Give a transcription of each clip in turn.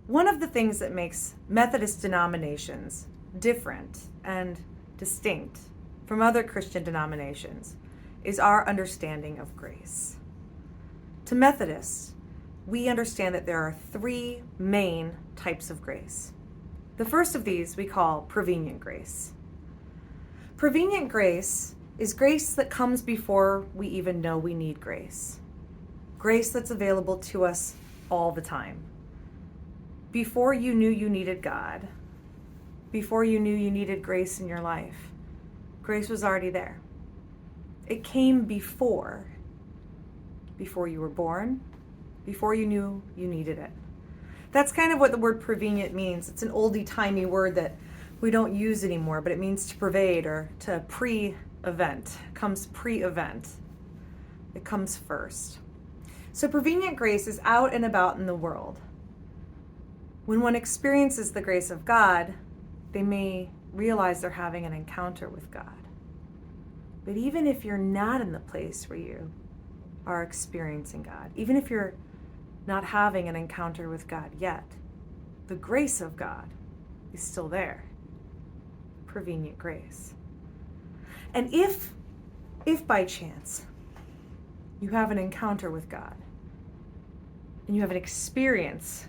One of the things that makes Methodist denominations different and distinct from other Christian denominations is our understanding of grace. To Methodists, we understand that there are three main types of grace. The first of these we call prevenient grace. Prevenient grace is grace that comes before we even know we need grace. Grace that's available to us all the time. Before you knew you needed God, before you knew you needed grace in your life, grace was already there. It came before you were born, before you knew you needed it. That's kind of what the word prevenient means. It's an oldie-timey word that we don't use anymore, but it means to pervade or to pre-event. It comes pre-event. It comes first. So prevenient grace is out and about in the world. When one experiences the grace of God, they may realize they're having an encounter with God. But even if you're not in the place where you are experiencing God, even if you're not having an encounter with God yet, the grace of God is still there. Prevenient grace. And if by chance you have an encounter with God and you have an experience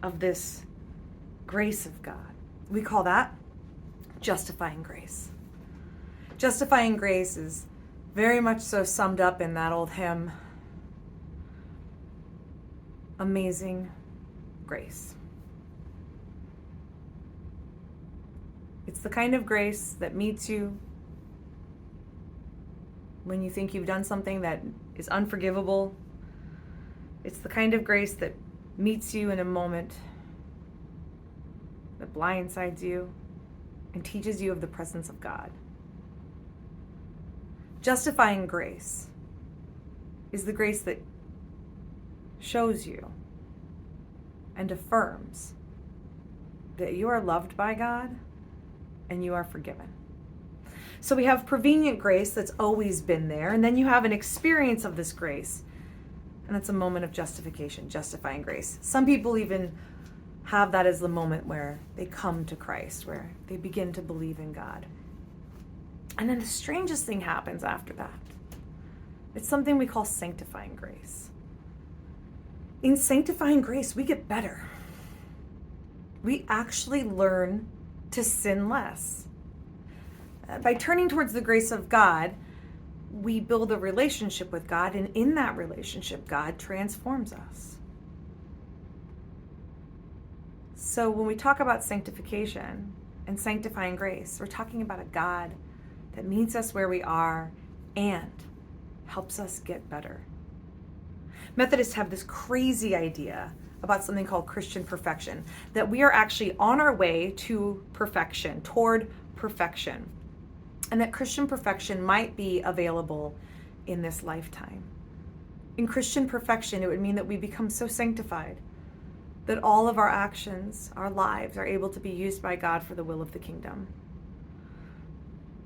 of this grace of God, we call that justifying grace. Justifying grace is very much so summed up in that old hymn, Amazing Grace. It's the kind of grace that meets you when you think you've done something that is unforgivable. It's the kind of grace that meets you in a moment, that blindsides you and teaches you of the presence of God. Justifying grace is the grace that shows you and affirms that you are loved by God and you are forgiven. So we have prevenient grace that's always been there, and then you have an experience of this grace, and that's a moment of justification, justifying grace. Some people even have that as the moment where they come to Christ, where they begin to believe in God. And then the strangest thing happens after that. It's something we call sanctifying grace. In sanctifying grace, we get better. We actually learn to sin less. By turning towards the grace of God, we build a relationship with God, and in that relationship, God transforms us. So when we talk about sanctification and sanctifying grace, we're talking about a God that meets us where we are and helps us get better. Methodists have this crazy idea about something called Christian perfection, that we are actually on our way to perfection, toward perfection, and that Christian perfection might be available in this lifetime. In Christian perfection, it would mean that we become so sanctified that all of our actions, our lives, are able to be used by God for the will of the kingdom.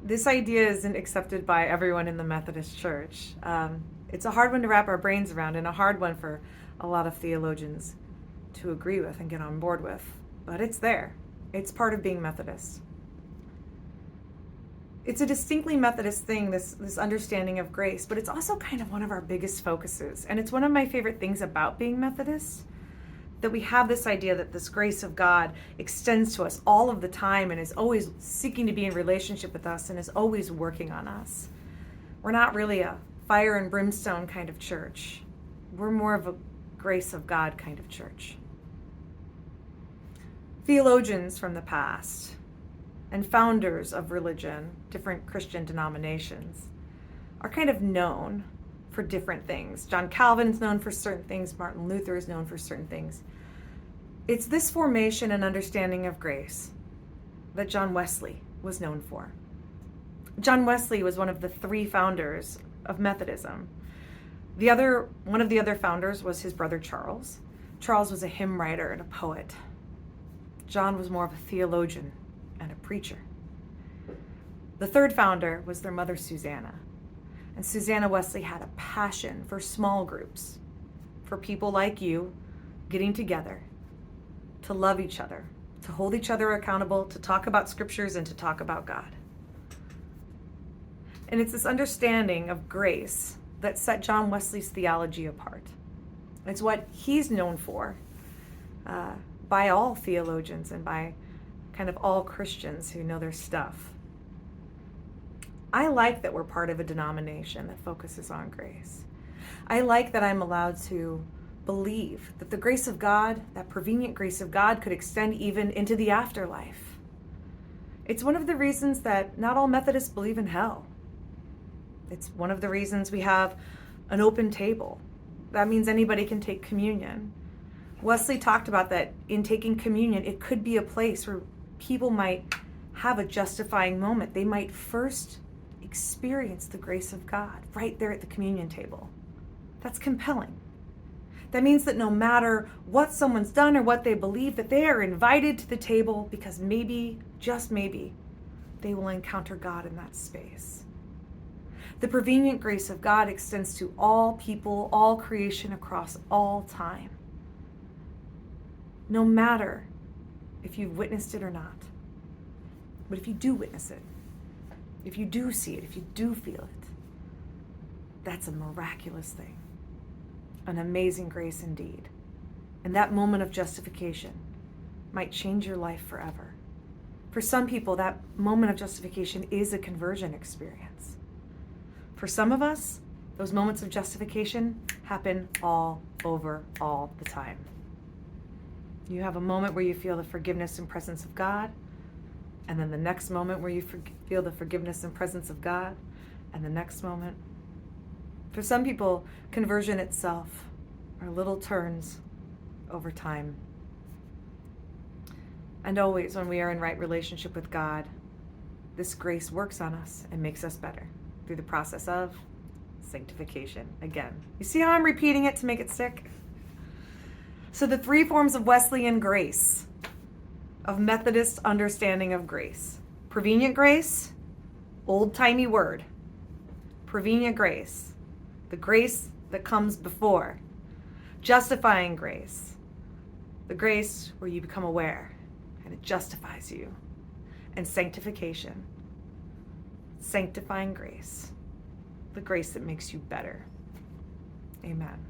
This idea isn't accepted by everyone in the Methodist Church. It's a hard one to wrap our brains around, and a hard one for a lot of theologians to agree with and get on board with. But it's there. It's part of being Methodist. It's a distinctly Methodist thing, this understanding of grace, but it's also kind of one of our biggest focuses. And it's one of my favorite things about being Methodist, that we have this idea that this grace of God extends to us all of the time and is always seeking to be in relationship with us and is always working on us. We're not really a fire and brimstone kind of church. We're more of a grace of God kind of church. Theologians from the past and founders of religion, different Christian denominations, are kind of known for different things. John Calvin is known for certain things. Martin Luther is known for certain things. It's this formation and understanding of grace that John Wesley was known for. John Wesley was one of the three founders of Methodism. One of the other founders was his brother Charles. Charles was a hymn writer and a poet. John was more of a theologian and a preacher. The third founder was their mother, Susanna. And Susanna Wesley had a passion for small groups, for people like you getting together to love each other, to hold each other accountable, to talk about scriptures, and to talk about God. And it's this understanding of grace that set John Wesley's theology apart. It's what he's known for by all theologians and by kind of all Christians who know their stuff. I like that we're part of a denomination that focuses on grace. I like that I'm allowed to believe that the grace of God, that prevenient grace of God, could extend even into the afterlife. It's one of the reasons that not all Methodists believe in hell. It's one of the reasons we have an open table. That means anybody can take communion. Wesley talked about that in taking communion, it could be a place where people might have a justifying moment. They might first experience the grace of God right there at the communion table. That's compelling. That means that no matter what someone's done or what they believe, that they are invited to the table because maybe, just maybe, they will encounter God in that space. The prevenient grace of God extends to all people, all creation across all time. No matter if you've witnessed it or not. But if you do witness it, if you do see it, if you do feel it, that's a miraculous thing. An amazing grace indeed. And that moment of justification might change your life forever. For some people, that moment of justification is a conversion experience. For some of us, those moments of justification happen all over, all the time. You have a moment where you feel the forgiveness and presence of God, and then the next moment where you feel the forgiveness and presence of God, and the next moment. For some people, conversion itself are little turns over time. And always when we are in right relationship with God, this grace works on us and makes us better through the process of sanctification. Again, you see how I'm repeating it to make it stick? So the three forms of Wesleyan grace, of Methodist understanding of grace. Prevenient grace, old-timey word. Prevenient grace, the grace that comes before. Justifying grace, the grace where you become aware and it justifies you. And sanctification, sanctifying grace, the grace that makes you better. Amen.